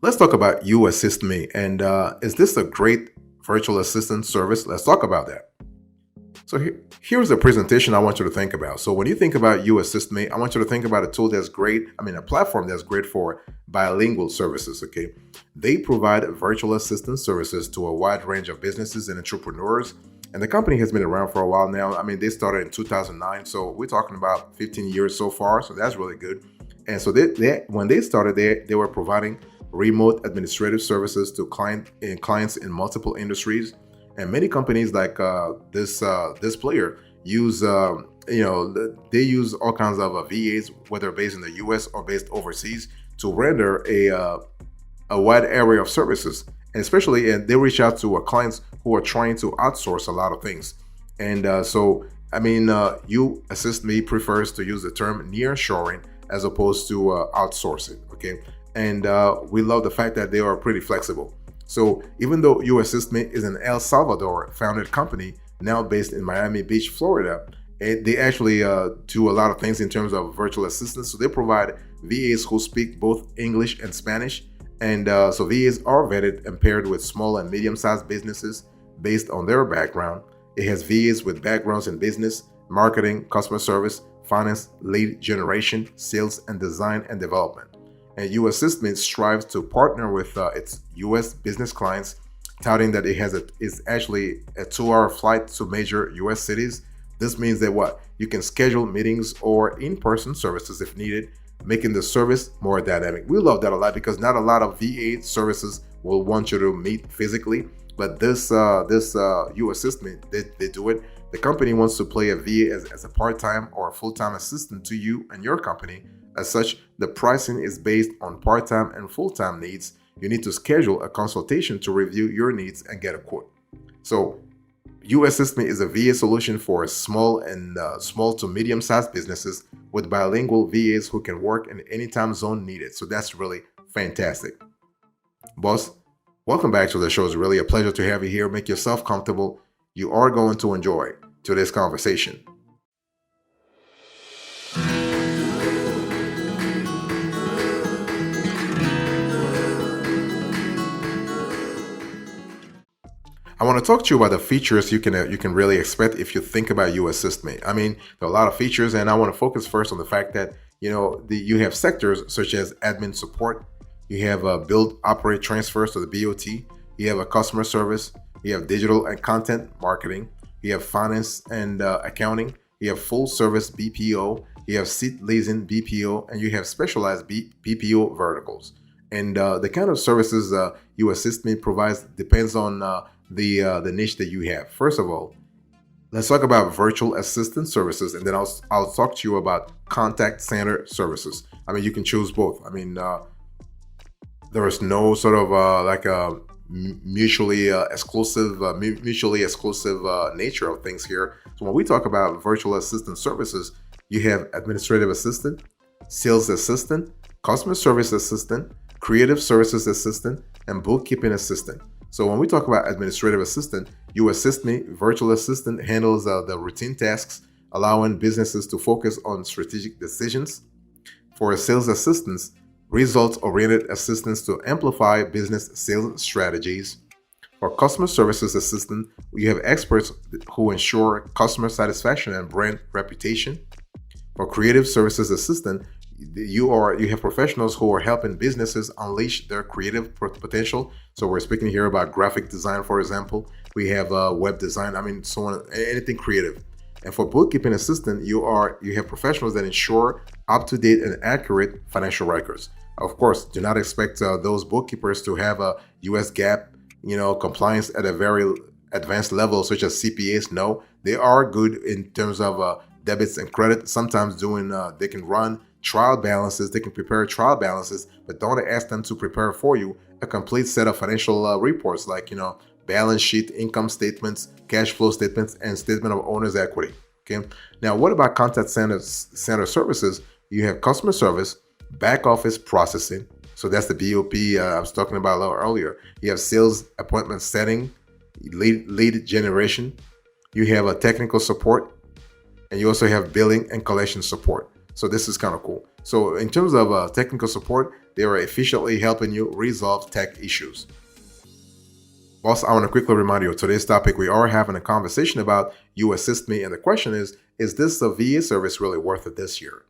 Let's talk about You Assist Me. And is this a great virtual assistant service? Let's talk about that. So here's a presentation I want you to think about. So when you think about You Assist Me, I want you to think about a tool that's great. A platform that's great for bilingual services. Okay, they provide virtual assistant services to a wide range of businesses and entrepreneurs. And the company has been around for a while now. They started in 2009, so we're talking about 15 years so far. So that's really good. And so when they started, they were providing remote administrative services to clients in multiple industries. And many companies like this player use they use all kinds of VAs, whether based in the U.S. or based overseas, to render a wide array of services. And especially, and they reach out to clients who are trying to outsource a lot of things. And You Assist Me prefers to use the term nearshoring as opposed to outsourcing. Okay, and we love the fact that they are pretty flexible. So even though You Assist Me is an El Salvador founded company now based in Miami Beach, Florida, they actually do a lot of things in terms of virtual assistants. So they provide VAs who speak both English and Spanish. And so VAs are vetted and paired with small and medium-sized businesses based on their background. It has VAs with backgrounds in business, marketing, customer service, finance, lead generation, sales, and design and development. And You Assist Me strives to partner with its U.S. business clients, touting that it is actually a 2-hour flight to major U.S. cities. This means that you can schedule meetings or in-person services if needed, making the service more dynamic. We love that a lot because not a lot of VA services will want you to meet physically, but this You Assist Me, they do it. The company wants to play a VA as a part-time or a full-time assistant to you and your company. As such, the pricing is based on part-time and full-time needs. You need to schedule a consultation to review your needs and get a quote. So, You Assist Me is a VA solution for small to medium-sized businesses with bilingual VAs who can work in any time zone needed. So that's really fantastic. Boss, welcome back to the show. It's really a pleasure to have you here. Make yourself comfortable. You are going to enjoy today's conversation. I want to talk to you about the features you can really expect if you think about You Assist Me. There are a lot of features, and I want to focus first on the fact that you have sectors such as admin support, you have build, operate, transfers to the BOT, you have a customer service, you have digital and content marketing, you have finance and accounting, you have full service BPO, you have seat leasing BPO, and you have specialized BPO verticals. And the kind of services You Assist Me provides depends on the niche that you have. First of all, let's talk about virtual assistant services, and then I'll talk to you about contact center services. You can choose both. There is no sort of like a mutually exclusive nature of things here. So when we talk about virtual assistant services, you have administrative assistant, sales assistant, customer service assistant, creative services assistant, and bookkeeping assistant. So when we talk about administrative assistant, You Assist Me virtual assistant handles the routine tasks, allowing businesses to focus on strategic decisions. For sales assistants, results-oriented assistance to amplify business sales strategies. For customer services assistant, you have experts who ensure customer satisfaction and brand reputation. For creative services assistant, you have professionals who are helping businesses unleash their creative potential. So we're speaking here about graphic design, for example. We have web design. So on, anything creative. And for bookkeeping assistant, you have professionals that ensure up-to-date and accurate financial records. Of course, do not expect those bookkeepers to have a U.S. GAAP, compliance at a very advanced level, such as CPAs. No, they are good in terms of debits and credit. Sometimes they can run trial balances, they can prepare trial balances, but don't ask them to prepare for you a complete set of financial reports like, balance sheet, income statements, cash flow statements, and statement of owner's equity. Okay. Now, what about contact center services? You have customer service, back office processing. So that's the BOP I was talking about a little earlier. You have sales appointment setting, lead generation. You have a technical support, and you also have billing and collection support. So this is kind of cool. So in terms of technical support, they are efficiently helping you resolve tech issues. Boss, I want to quickly remind you of today's topic. We are having a conversation about You Assist Me, and the question is this a VA service really worth it this year?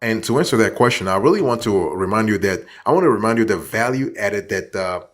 And to answer that question, I really want to remind you that the value added that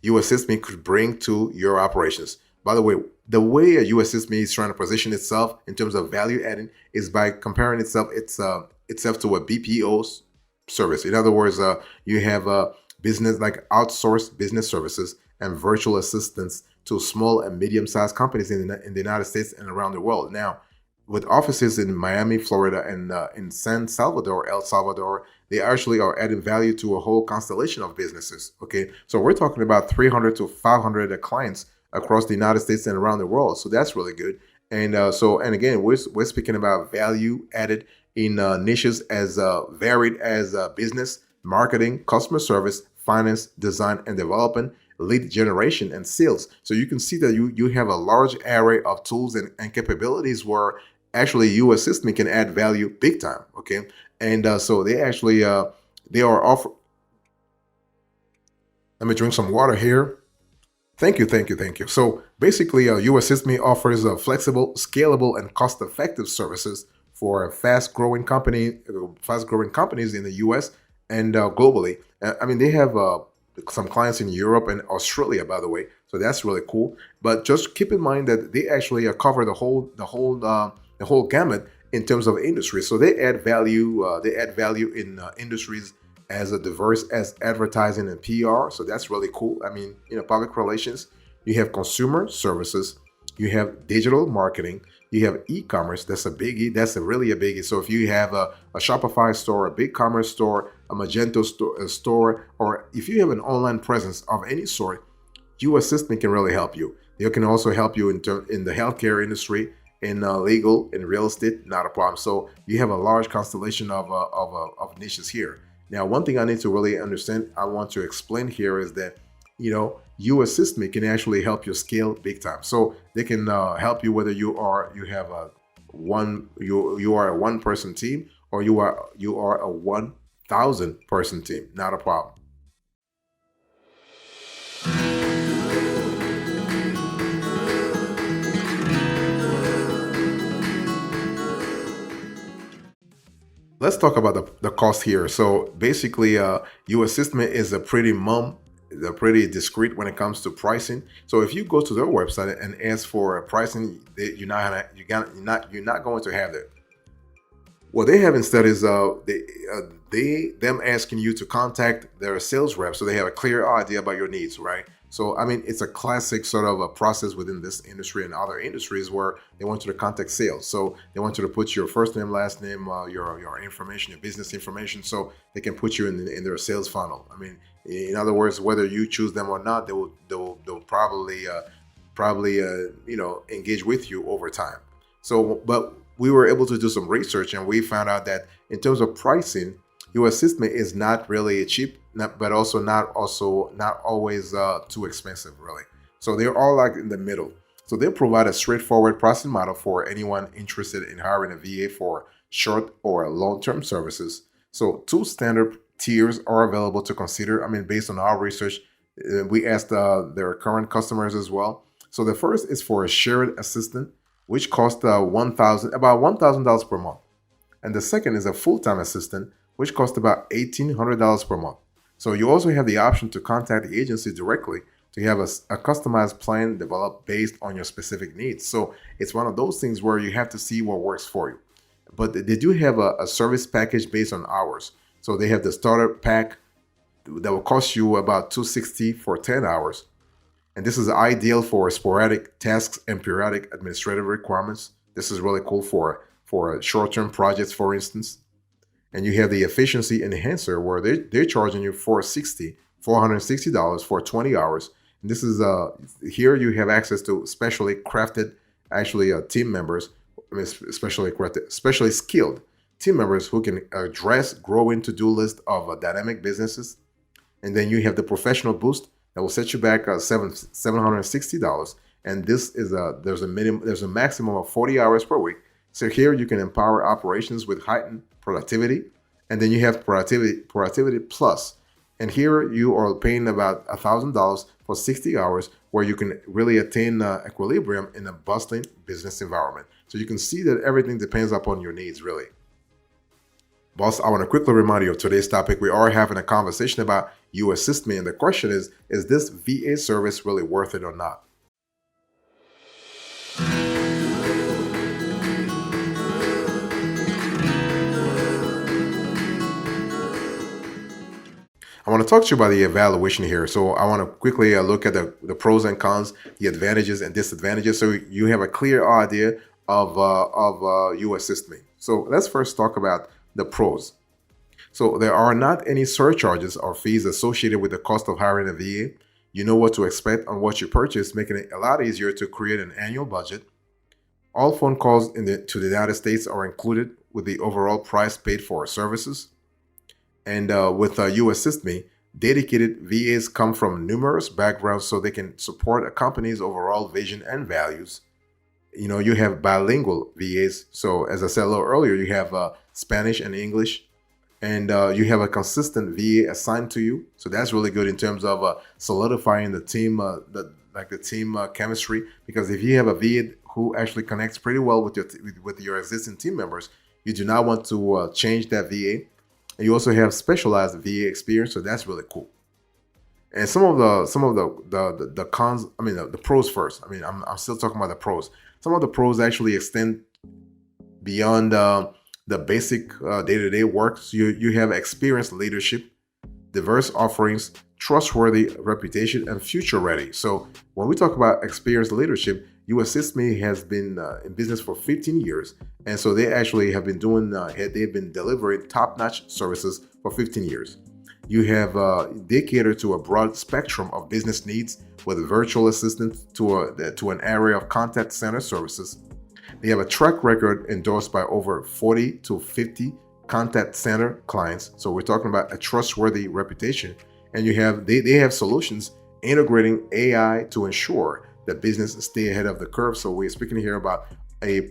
You Assist Me could bring to your operations. By the way You Assist Me is trying to position itself in terms of value adding is by comparing itself to a BPO service. In other words, you have business like outsourced business services and virtual assistants to small and medium-sized companies in the United States and around the world. Now, with offices in Miami, Florida, and in San Salvador, El Salvador, they actually are adding value to a whole constellation of businesses. Okay, so we're talking about 300 to 500 clients across the United States and around the world. So that's really good. And and again, we're speaking about value added in niches as varied as business, marketing, customer service, finance, design and development, lead generation, and sales. So you can see that you have a large array of tools and capabilities where actually You Assist Me can add value big time. Okay, and so they actually they are offer. Let me drink some water here. Thank you, thank you, thank you. So basically, You Assist Me offers flexible, scalable, and cost-effective services for fast-growing companies in the U.S. and globally. I mean, they have some clients in Europe and Australia, by the way. So that's really cool. But just keep in mind that they actually cover the whole gamut in terms of industry. So they add value. They add value in industries as diverse as advertising and PR. So that's really cool. I mean, public relations. You have consumer services. You have digital marketing. You have e-commerce. That's a biggie. That's really a biggie. So if you have a Shopify store, a BigCommerce store, a Magento store, or if you have an online presence of any sort, You Assist Me can really help you. They can also help you in the healthcare industry, in legal, in real estate, not a problem. So you have a large constellation of niches here. Now, one thing I need to really understand, I want to explain here is that, You Assist Me can actually help you scale big time. So they can help you whether you are a one person team or you are a 1,000 person team, not a problem. Let's talk about the cost here. So basically, You Assist Me is they're pretty discreet when it comes to pricing. So if you go to their website and ask for pricing, you're not going to have that. What they have instead is them asking you to contact their sales rep so they have a clear idea about your needs, right? So I mean, it's a classic sort of a process within this industry and other industries where they want you to contact sales. So they want you to put your first name, last name, your information, your business information, so they can put you in their sales funnel. I mean, in other words, whether you choose them or not, they'll probably engage with you over time. So, but we were able to do some research and we found out that in terms of pricing, You Assist Me is not really cheap, but also not always too expensive, really. So they're all like in the middle. So they provide a straightforward pricing model for anyone interested in hiring a VA for short or long-term services. So two standard tiers are available to consider. I mean, based on our research, we asked their current customers as well. So the first is for a shared assistant, which costs about $1,000 per month. And the second is a full-time assistant, which costs about $1,800 per month. So you also have the option to contact the agency directly to have a customized plan developed based on your specific needs. So it's one of those things where you have to see what works for you. But they do have a service package based on hours. So they have the starter pack that will cost you about $260 for 10 hours. And this is ideal for sporadic tasks and periodic administrative requirements. This is really cool for short-term projects, for instance. And you have the efficiency enhancer where they're charging you $460 for 20 hours. And this is here you have access to specially crafted team members. I mean, specially skilled team members who can address growing to-do list of dynamic businesses And then you have the professional boost that will set you back $760. And this is there's a maximum of 40 hours per week. So here you can empower operations with heightened productivity. And then you have productivity plus. And here you are paying about $1,000 for 60 hours, where you can really attain equilibrium in a bustling business environment. So you can see that everything depends upon your needs, really. Boss, I want to quickly remind you of today's topic. We are having a conversation about You Assist Me, and the question is this VA service really worth it or not? I want to talk to you about the evaluation here. So I want to quickly look at the pros and cons, the advantages and disadvantages, so you have a clear idea of You Assist Me. So let's first talk about the pros. So there are not any surcharges or fees associated with the cost of hiring a VA. You know what to expect on what you purchase, making it a lot easier to create an annual budget. All phone calls to the United States are included with the overall price paid for services. And with You Assist Me, dedicated VAs come from numerous backgrounds so they can support a company's overall vision and values. You know, you have bilingual VAs. So as I said a little earlier, you have Spanish and English, and you have a consistent VA assigned to you. So that's really good in terms of solidifying the team, the team chemistry. Because if you have a VA who actually connects pretty well with your existing team members, you do not want to change that VA. And you also have specialized VA experience, so that's really cool. And some of the cons, I mean the pros first. I mean, I'm still talking about the pros. Some of the pros actually extend beyond the basic day-to-day work. So you have experienced leadership, diverse offerings, trustworthy reputation, and future ready. So when we talk about experienced leadership, You Assist Me has been in business for 15 years. And so they actually have been they've been delivering top-notch services for 15 years. You have, they cater to a broad spectrum of business needs with virtual assistants to an area of contact center services. They have a track record endorsed by over 40 to 50 contact center clients. So we're talking about a trustworthy reputation. And they have solutions integrating AI to ensure that business stay ahead of the curve. So we're speaking here about a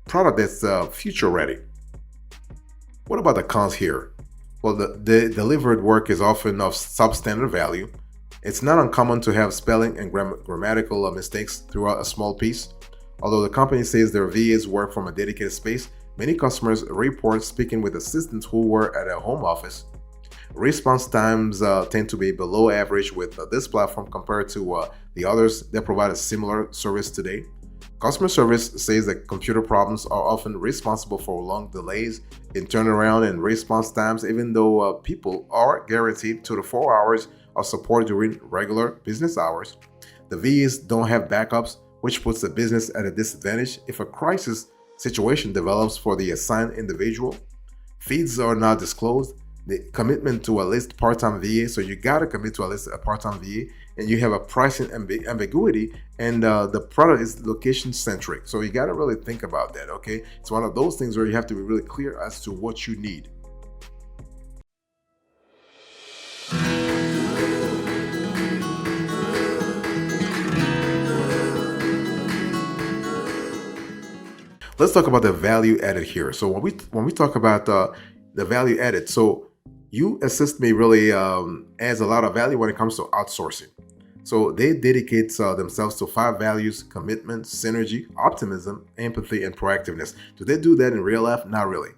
product that's future ready. What about the cons here? Well, the delivered work is often of substandard value. It's not uncommon to have spelling and grammatical mistakes throughout a small piece. Although the company says their VAs work from a dedicated space, many customers report speaking with assistants who were at a home office. Response times tend to be below average with this platform compared to the others that provide a similar service today. Customer service says that computer problems are often responsible for long delays in turnaround and response times, even though people are guaranteed 2 to 4 hours of support during regular business hours. The VAs don't have backups, which puts the business at a disadvantage if a crisis situation develops for the assigned individual. Fees are not disclosed. The commitment to a list part-time VA, so you got to commit to a part-time VA, and you have a pricing ambiguity, and the product is location centric, so you got to really think about that. Okay, it's one of those things where you have to be really clear as to what you need. Let's talk about the value added here. So when we talk about the value added, so You Assist Me really adds a lot of value when it comes to outsourcing. So they dedicate themselves to 5 values: commitment, synergy, optimism, empathy, and proactiveness. Do they do that in real life? Not really.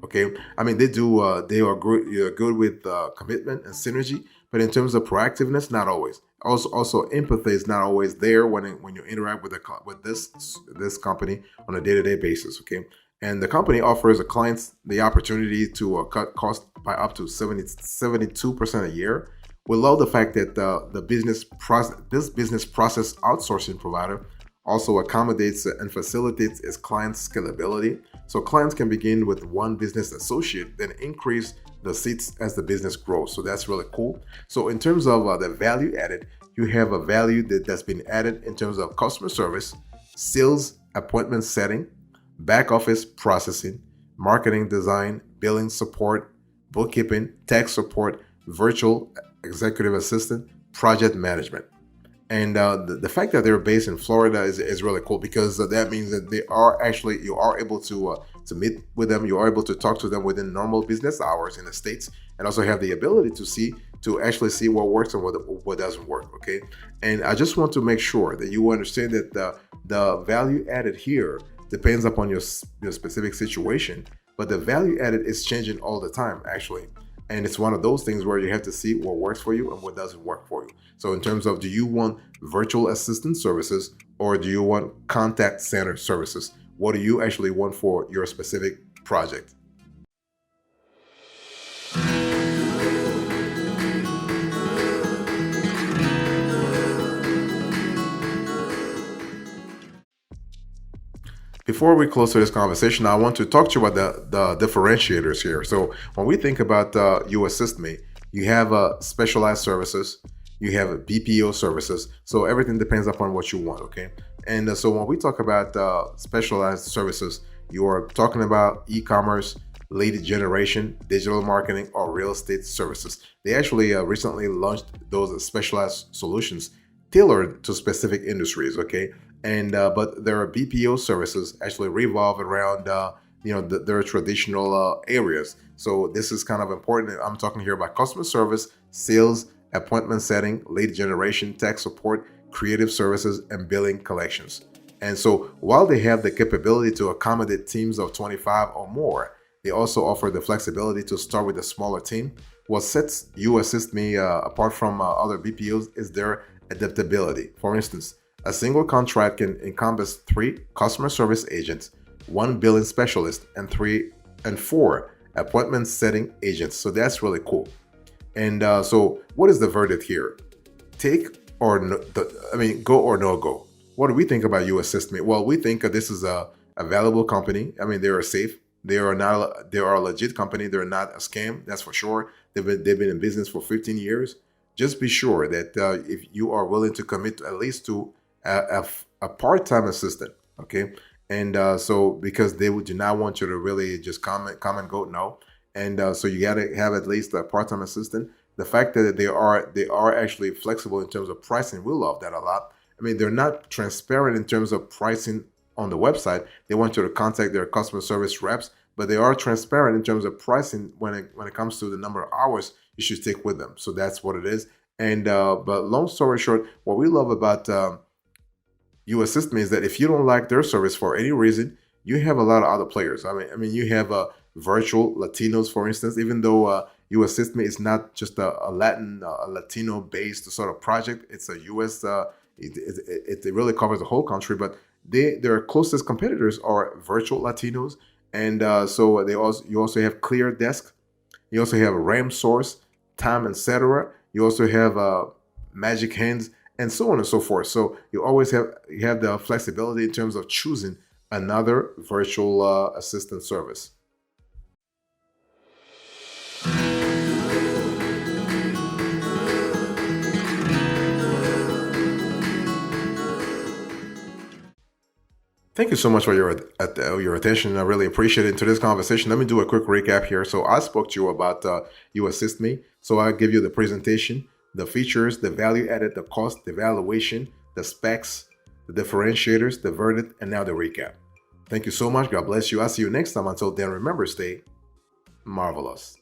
Okay, I mean they do. They are good with commitment and synergy, but in terms of proactiveness, not always. Also, empathy is not always there when you interact with this company on a day-to-day basis. Okay, and the company offers the clients the opportunity to cut costs by up to 72% a year. We love the fact that this business process outsourcing provider also accommodates and facilitates its clients' scalability. So clients can begin with one business associate, then increase the seats as the business grows. So that's really cool. So in terms of the value added, you have a value that's been added in terms of customer service, sales appointment setting, back office processing, marketing design, billing support, bookkeeping, tax support, virtual executive assistant, project management. And the fact that they're based in Florida is really cool because that means that they are actually, you are able to meet with them, you are able to talk to them within normal business hours in the States, and also have the ability to actually see what works and what doesn't work. Okay, and I just want to make sure that you understand that the value added here depends upon your specific situation, but the value added is changing all the time actually. And it's one of those things where you have to see what works for you and what doesn't work for you. So in terms of, do you want virtual assistant services or do you want contact center services? What do you actually want for your specific project? Before we close to this conversation, I want to talk to you about the differentiators here. So when we think about You Assist Me, you have specialized services, you have BPO services. So everything depends upon what you want, okay? And so when we talk about specialized services, you are talking about e-commerce, lead generation, digital marketing, or real estate services. They actually recently launched those specialized solutions tailored to specific industries, okay? And but their BPO services actually revolve around their traditional areas. So this is kind of important. I'm talking here about customer service, sales, appointment setting, lead generation, tech support, creative services, and billing collections. And so while they have the capability to accommodate teams of 25 or more, they also offer the flexibility to start with a smaller team. What sets You Assist Me apart from other BPOs is their adaptability. For instance, a single contract can encompass 3 customer service agents, 1 billing specialist, and 4 appointment setting agents. So that's really cool. And so, what is the verdict here? Take or no, go or no go. What do we think about You Assist Me? Well, we think that this is a valuable company. I mean, they are safe. They are a legit company. They're not a scam. That's for sure. They've been in business for 15 years. Just be sure that if you are willing to commit at least to a part-time assistant, okay, and so because they do not want you to really just come and go, no, and so you got to have at least a part-time assistant. The fact that they are actually flexible in terms of pricing, we love that a lot. I mean, they're not transparent in terms of pricing on the website. They want you to contact their customer service reps, but they are transparent in terms of pricing when it comes to the number of hours you should take with them. So that's what it is. And but long story short, what we love about You Assist Me is that if you don't like their service for any reason, you have a lot of other players. I mean, you have virtual Latinos, for instance. Even though You Assist Me is not just a Latino-based sort of project, it's a U.S. It really covers the whole country. But their closest competitors are virtual Latinos, and so you also have Clear Desk, you also have RAM Source, Time, etc. You also have Magic Hands, and so on and so forth. So you have the flexibility in terms of choosing another virtual assistant service. Thank you so much for your attention. I really appreciate it. In today's conversation, let me do a quick recap here. So I spoke to you about You Assist Me. So I give you the presentation, the features, the value added, the cost, the evaluation, the specs, the differentiators, the verdict, and now the recap. Thank you so much. God bless you. I'll see you next time. Until then, remember, stay marvelous.